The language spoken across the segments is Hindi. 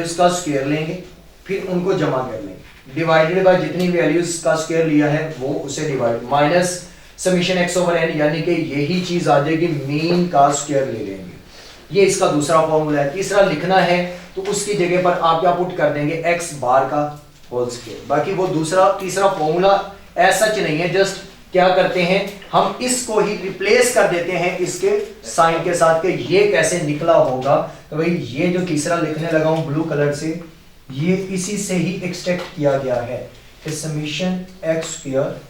इसका स्क्वायर लेंगे, फिर उनको जमा कर लेंगे, डिवाइडेड बाय जितनी वैल्यूज का स्क्वायर लिया है वो उसे divide minus summation x over n, यानी कि यही चीज आ जाएगी मीन का स्क्वायर ले लेंगे। ये इसका दूसरा फॉर्मूला है। तीसरा लिखना है तो उसकी जगह पर आप क्या पुट कर देंगे, x बार का होल स्क्वायर। बाकी वो दूसरा तीसरा फॉर्मूला ऐसा सच नहीं है, जस्ट क्या करते हैं हम इसको ही रिप्लेस कर देते हैं इसके साइन के साथ कि ये कैसे निकला होगा। तो भाई ये जो तीसरा लिखने लगा हूं ब्लू कलर से, ये इसी से ही एक्सट्रैक्ट किया गया है कि summation X square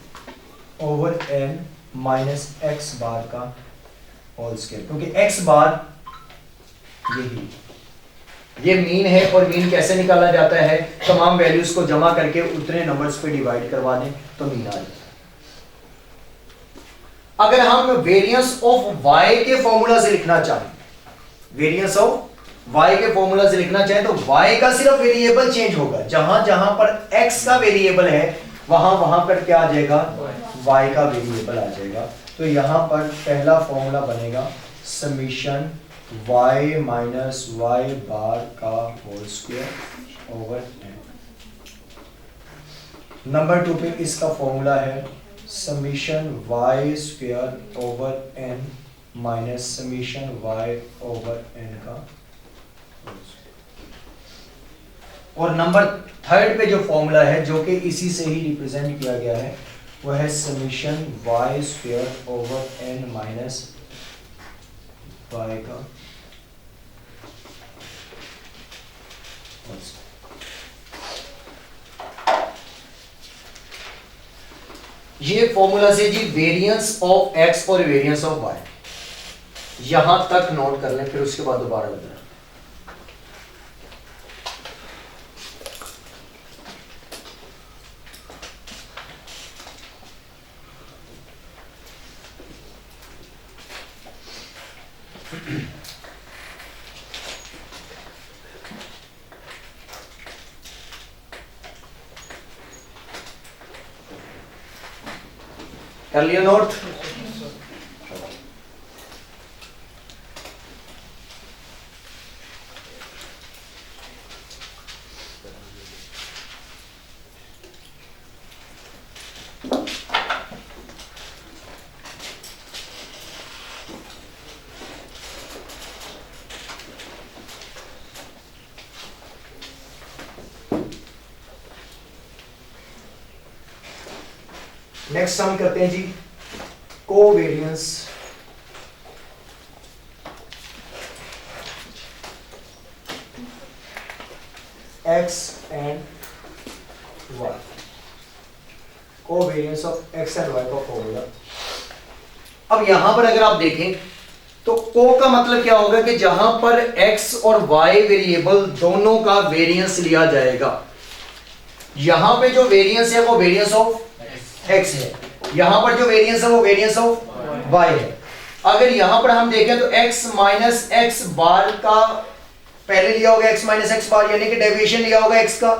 over N minus X bar का होल स्क्वायर, क्योंकि एक्स बार यही ये मीन है और मीन कैसे निकाला जाता है, तमाम वैल्यूज को जमा करके उतने नंबर्स पे डिवाइड करवा दें तो मीन आ जाता है। अगर हम वेरिएंस ऑफ y के फॉर्मूला से लिखना चाहें, वेरिएंस ऑफ y के फॉर्मूला से लिखना चाहें तो y का सिर्फ वेरिएबल चेंज होगा, जहां जहां पर x का वेरिएबल है वहां वहां पर क्या आ जाएगा, y का वेरिएबल आ जाएगा। तो यहां पर पहला फॉर्मूला बनेगा summation y minus y bar का whole square over n। Number 2 पे इसका फॉर्मूला है summation y square over n minus summation y over n का होल स्क्वायर। और नंबर 3 पे जो फॉर्मूला है जो कि इसी से ही रिप्रेजेंट किया गया है वह है summation y square over n minus y का होल स्क्वायर। ये फॉर्मूला से जी वेरिएंस ऑफ x और वेरिएंस ऑफ y, यहां तक नोट कर लें, फिर उसके बाद दोबारा बताएं। कर लिया नोट? नेक्स्ट हम करते हैं जी covariance x and y, covariance of x and y का फॉर्मूला। अब यहां पर अगर आप देखें तो को का मतलब क्या होगा कि जहां पर x और y वेरिएबल दोनों का वेरिएंस लिया जाएगा, यहां पे जो वेरिएंस है वो वेरिएंस ऑफ x है, यहां पर जो वेरिएंस है वो वेरिएंस ऑफ y है। अगर यहां पर हम देखें तो x माइनस एक्स बार का पहले लिया होगा x माइनस एक्स बार, यानी कि डेविएशन लिया होगा x का,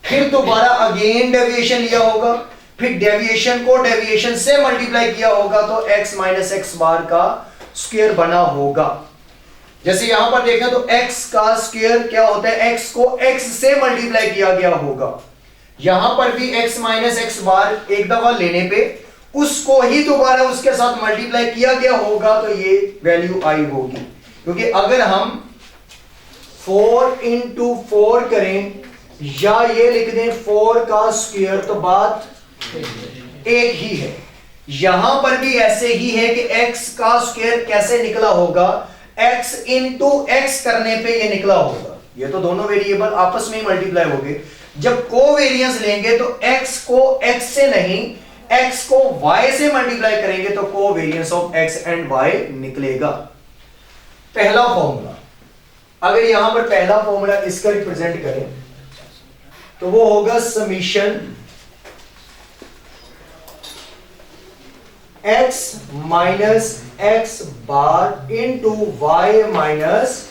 फिर दोबारा अगेन डेविएशन लिया होगा, फिर डेविएशन को डेविएशन से मल्टीप्लाई किया होगा तो x माइनस एक्स बार का स्क्वायर बना होगा। जैसे यहां पर देखें तो x का स्क्वायर क्या होता है, x को x से मल्टीप्लाई किया गया होगा। यहां पर भी x माइनस एक्स बार एक दफा लेने पे उसको ही दोबारा उसके साथ मल्टीप्लाई किया गया होगा तो ये वैल्यू आई होगी। क्योंकि अगर हम 4 इंटू 4 करें या ये लिख दें 4 का स्क्वायर तो बात एक ही है। यहां पर भी ऐसे ही है कि x का स्क्वायर कैसे निकला होगा, x इंटू एक्स करने पे ये निकला होगा। ये तो दोनों वेरिएबल आपस में ही मल्टीप्लाई हो गए। जब कोवेरिएंस लेंगे तो x को x से नहीं, x को y से मल्टीप्लाई करेंगे तो covariance of x and y निकलेगा। पहला फॉर्मूला, अगर यहां पर पहला फॉर्मूला इसका रिप्रेजेंट करें तो वो होगा summation x minus X bar into y minus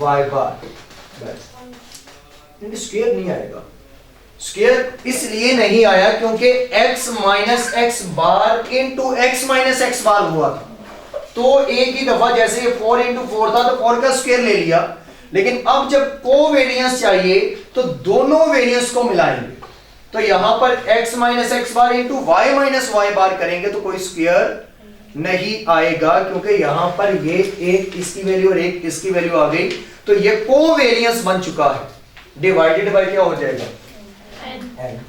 y बार। स्क्वायर नहीं आएगा, स्क्वायर इसलिए नहीं आया क्योंकि x minus X bar into x minus X बार हुआ था, तो एक ही दफा जैसे ये 4 इंटू 4 था तो 4 का स्क्वायर ले लिया, लेकिन अब जब कोवेरियंस चाहिए तो दोनों वेरिएंस को मिलाएंगे, तो यहां पर x minus X bar into Y minus Y बार करेंगे तो कोई स्क्वायर नहीं आएगा, क्योंकि यहां पर ये एक इसकी वैल्यू और एक इसकी वैल्यू आ गई, तो ये कोवेरियंस बन चुका है, डिवाइडेड बाय क्या हो जाएगा n।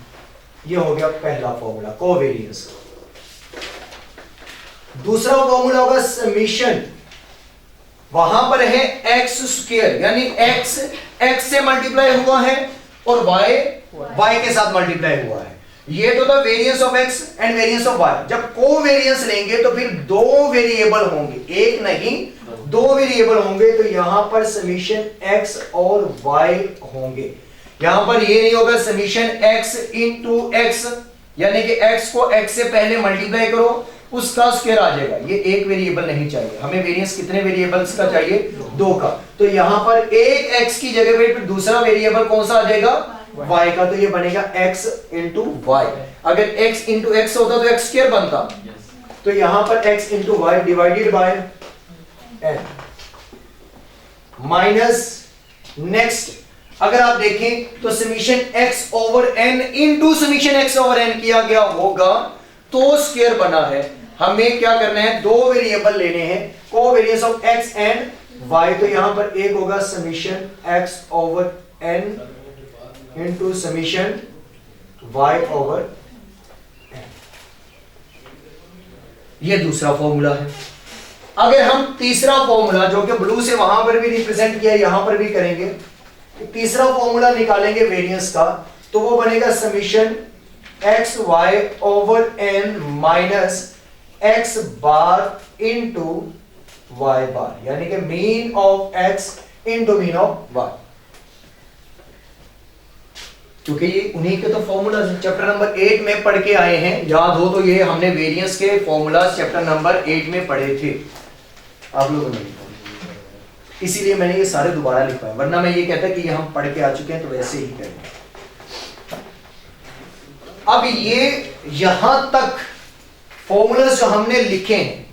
ये हो गया पहला फॉर्मूला कोवेरियंस। दूसरा फॉर्मूला होगा समीशन, वहां पर है एक्स स्क्वायर, यानी एक्स एक्स से मल्टीप्लाई हुआ है और वाई वाई के साथ मल्टीप्लाई हुआ है। ये तो था variance of X and variance of Y. जब कोवेरियंस लेंगे तो फिर दो वेरिएबल होंगे, एक नहीं दो वेरिएबल होंगे, तो यहां पर समीशन एक्स और वाई होंगे। यहां पर ये नहीं होगा समीशन एक्स इंटू एक्स, यानी कि एक्स को एक्स से पहले मल्टीप्लाई करो उसका स्क्वायर आ जाएगा, ये एक वेरिएबल नहीं चाहिए हमें। वेरिएंस कितने वेरिएबल्स का चाहिए? दो का। तो यहां पर एक एक्स की जगह पे फिर दूसरा वेरिएबल कौन सा आ जाएगा? y का, तो ये बनेगा x इंटू वाई। अगर x इंटू एक्स होता तो x स्क्वायर बनता, तो यहां पर x into Y divided by n minus next. अगर आप देखें तो summation x over n into summation x over n किया गया होगा तो स्क्वायर बना है। हमें क्या करना है? दो वेरिएबल लेने हैं, covariance of x and y। तो यहां पर एक होगा summation x over n into summation y over n। ये दूसरा फॉर्मूला है। अगर हम तीसरा फॉर्मूला जो कि ब्लू से वहां पर भी रिप्रेजेंट किया यहां पर भी करेंगे, तीसरा फॉर्मूला निकालेंगे वेरिएंस का, तो वो बनेगा summation X Y over n minus X bar into Y bar, यानी कि mean of x into mean of y। क्योंकि ये उन्हीं के तो फॉर्मूला चैप्टर नंबर 8 में पढ़ के आए हैं, याद हो तो ये हमने वेरिएंस के फॉर्मूला चैप्टर नंबर 8 में पढ़े थे, आप लोगों ने, इसीलिए मैंने ये सारे दोबारा लिखवाए, वरना मैं ये कहता कि ये हम पढ़ के आ चुके हैं तो वैसे ही करेंगे। अब ये यहां तक फॉर्मूलास जो हमने लिखे हैं,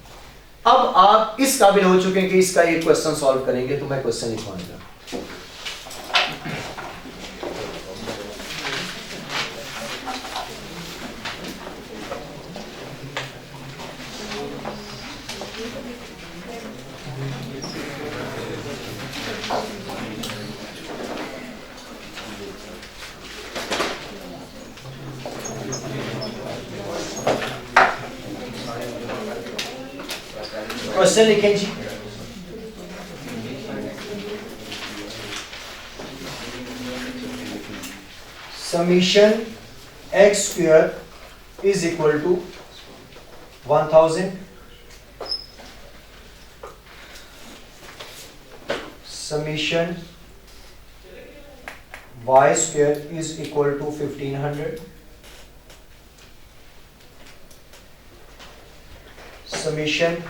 अब आप इस काबिल हो चुके हैं कि इसका एक क्वेश्चन सॉल्व करेंगे, तो मैं क्वेश्चन लिखवाऊंगा। क्वेश्चन लिखें जी। Summation X square is equal to 1000, summation Y square is equal to 1500, summation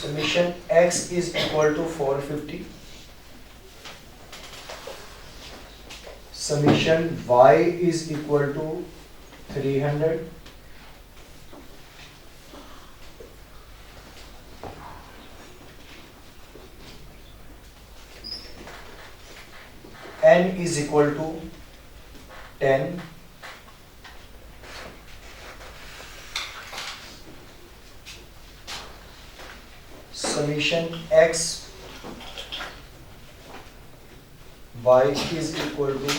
summation x is equal to 450, समीशन y is equal to 300, n is equal to 10, summation x y is equal to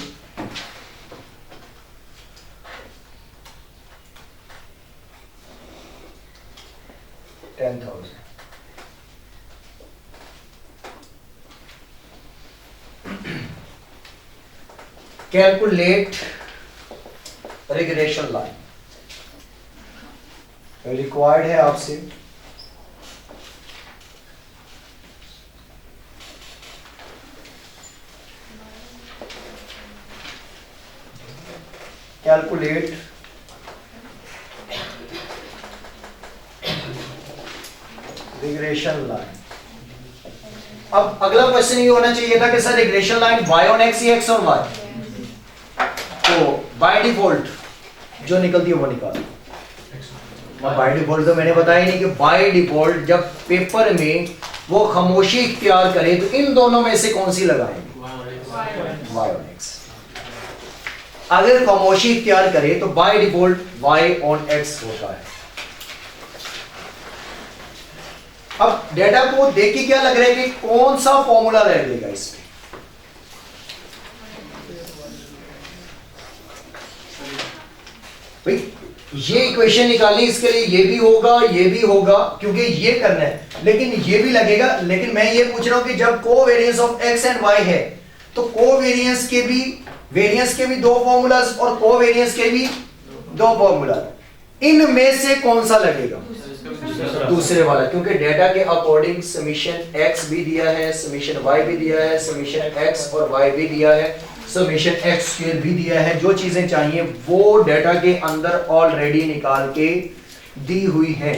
10,000। Calculate regression line required है आपसे। Calculate regression line. अब अगला क्वेश्चन ये होना चाहिए था कि sir regression line y on x या x ऑन y, तो बाय डिफॉल्ट जो निकलती है वो निकाल बाय डिफॉल्ट तो मैंने बताया नहीं कि बाय डिफॉल्ट जब पेपर में वो खामोशी इख्तियार करे तो इन दोनों में से कौन सी लगाएंगे? y on x। अगर खामोशी इख्तियार करे तो by default y on x होता है। अब डेटा को देख के क्या लग रहा है कि कौन सा फॉर्मूला लगेगा इसमें? भाई ये इक्वेशन निकालनी, इसके लिए ये भी होगा ये भी होगा क्योंकि ये करना है, लेकिन ये भी लगेगा। लेकिन मैं ये पूछ रहा हूं कि जब covariance of x and y है तो कोवेरिएंस के भी वेरिएंस के भी दो फॉर्मूलाज और कोवेरिएंस के भी दो फॉर्मूला, इनमें से कौन सा लगेगा? दूसरे वाला, क्योंकि डेटा के अकॉर्डिंग समीशन x भी दिया है, समीशन y भी दिया है, समीशन x और y भी दिया है, समीशन x स्क्वायर भी दिया है। जो चीजें चाहिए वो डेटा के अंदर ऑलरेडी निकाल के दी हुई है।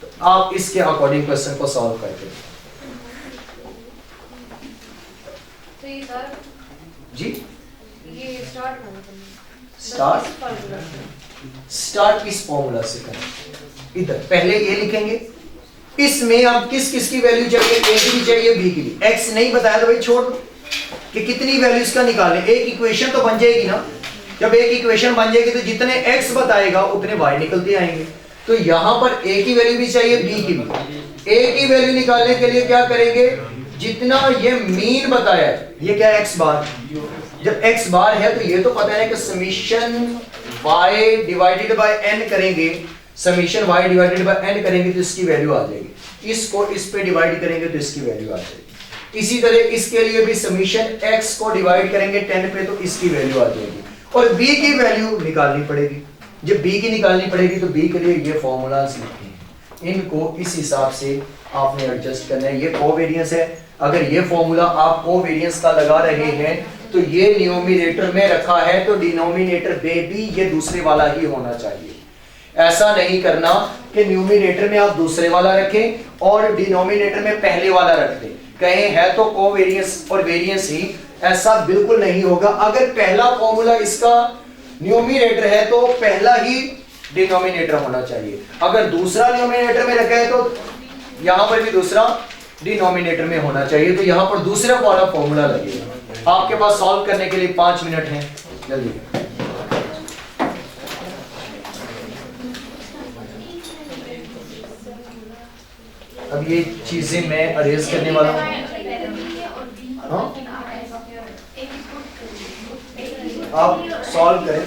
तो आप इसके अकॉर्डिंग क्वेश्चन को सॉल्व करके जी ये स्टार्ट इस फॉर्मूला से करें। इधर पहले ये लिखेंगे, इसमें अब किस किस की वैल्यू चाहिए? ए की भी चाहिए, बी की भी। एक्स नहीं बताया तो भाई छोड़ दो कि कितनी वैल्यूज का निकालें। एक इक्वेशन तो बन जाएगी ना। जब एक इक्वेशन बन जाएगी तो जितने एक्स बताएगा उतने वाई निकलते आएंगे। तो यहां पर ए की वैल्यू भी चाहिए, बी की भी। ए की वैल्यू निकालने के लिए क्या करेंगे? जितना ये मीन बताया है, ये क्या है? एक्स बार। जब एक्स बार है तो ये तो पता है कि summation y divided by n करेंगे, summation y divided by n करेंगे तो इसकी वैल्यू आ जाएगी। इसको इस पे डिवाइड करेंगे तो इसकी वैल्यू आ जाएगी। इसी तरह इसके लिए भी समीशन x को डिवाइड करेंगे 10 पे तो इसकी वैल्यू आ जाएगी। और b की वैल्यू निकालनी पड़ेगी। जब b की निकालनी पड़ेगी तो b के लिए ये फॉर्मूलाज लिखे हैं, इनको इस हिसाब से आपने एडजस्ट करना है। ये कोवेरिएंस है, अगर ये फॉर्मूला आप कोवेरिएंस का लगा रहे हैं तो ये न्यूमरेटर में रखा है तो डिनोमिनेटर में भी ये दूसरे वाला ही होना चाहिए। ऐसा नहीं करना कि न्यूमरेटर में आप दूसरे वाला रखें और डिनोमिनेटर में पहले वाला रख दें, कहें है तो कोवेरिएंस और वेरिएंस ही। ऐसा बिल्कुल नहीं होगा। अगर पहला फॉर्मूला इसका न्यूमरेटर है तो पहला ही डिनोमिनेटर होना चाहिए। अगर दूसरा न्यूमरेटर में रखा है तो यहां पर भी दूसरा डिनोमिनेटर में होना चाहिए। तो यहां पर दूसरा वाला फॉर्मूला लगेगा। आपके पास सॉल्व करने के लिए 5 मिनट हैं, जल्दी। अब ये चीजें मैं अरेज करने वाला हूं। हाँ? आप सॉल्व करें।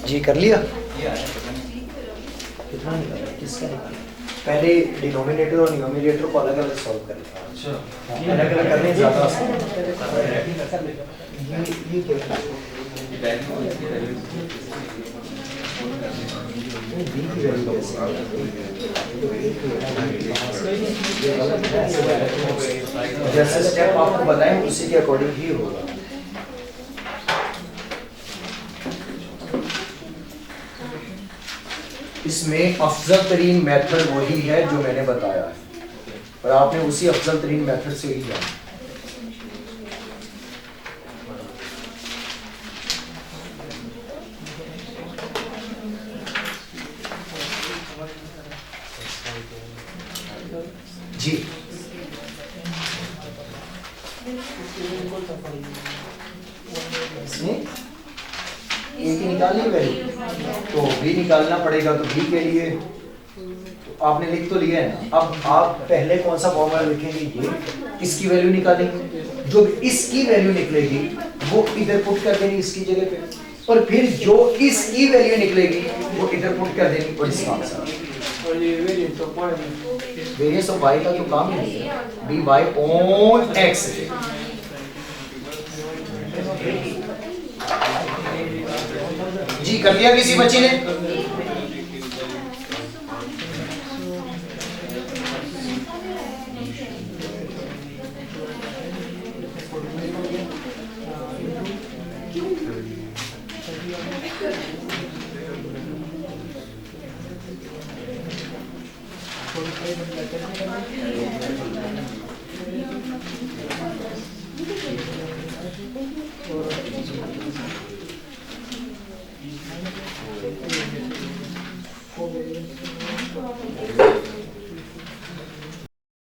जी कर लिया? कितना निकाला? किसका निकाला? पहले डिनोमिनेटर और न्यूमरेटर को अलग अलग सॉल्व करें। अच्छा, अलग अलग करने ज़्यादा आसान है। ये क्या है? जैसे स्टेप आपको बताएं उसी के अकॉर्डिंग ही होगा। इसमें अफजल तरीन मेथड वही है जो मैंने बताया है, और आपने उसी अफजल तरीन मेथड से ही जाना। जी एक ही निकालनी है वैल्यू, तो भी निकालना पड़ेगा, तो भी के लिए तो आपने लिख तो लिया है ना। अब आप पहले कौन सा फॉर्मूला लिखेंगे, ये इसकी वैल्यू निकालेंगे, जो इसकी वैल्यू निकलेगी वो इधर पुट कर देनी इसकी जगह पे, और फिर जो इसकी वैल्यू निकलेगी वो इधर पुट कर देनी, और इसका आंसर। वेरिएंस ऑफ y का तो काम ही नहीं है, बी वाई ऑन एक्स। जी कर दिया किसी बच्चे ने?